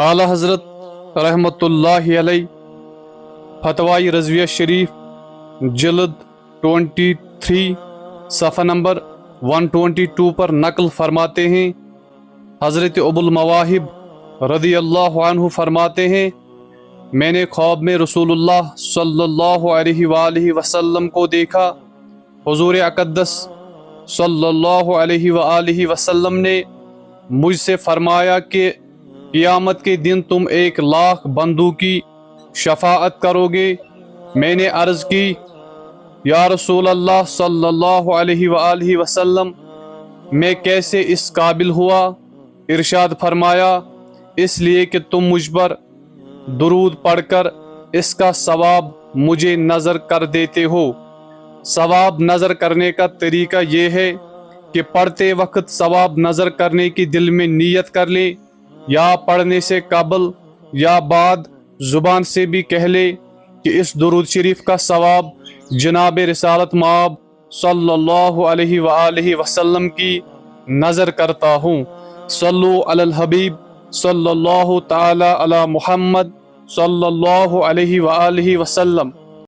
اعلیٰ حضرت رحمۃ اللہ علیہ فتوی رضویہ شریف جلد 23 صفحہ نمبر 122 پر نقل فرماتے ہیں، حضرت ابو المواہب رضی اللہ عنہ فرماتے ہیں، میں نے خواب میں رسول اللہ صلی اللہ علیہ وآلہ وسلم کو دیکھا۔ حضور اقدس صلی اللہ علیہ وآلہ وسلم نے مجھ سے فرمایا کہ قیامت کے دن تم 1,00,000 بندوں کی شفاعت کرو گے۔ میں نے عرض کی، یا رسول اللہ صلی اللہ علیہ وآلہ وسلم، میں کیسے اس قابل ہوا؟ ارشاد فرمایا، اس لیے کہ تم مجھ پر درود پڑھ کر اس کا ثواب مجھے نظر کر دیتے ہو۔ ثواب نظر کرنے کا طریقہ یہ ہے کہ پڑھتے وقت ثواب نظر کرنے کی دل میں نیت کر لے، یا پڑھنے سے قبل یا بعد زبان سے بھی کہہ لے کہ اس درود شریف کا ثواب جناب رسالت مآب صلی اللہ علیہ وآلہ وسلم کی نظر کرتا ہوں۔ صلو علی الحبیب صلی اللہ تعالی علی محمد صلی اللہ علیہ وآلہ وسلم۔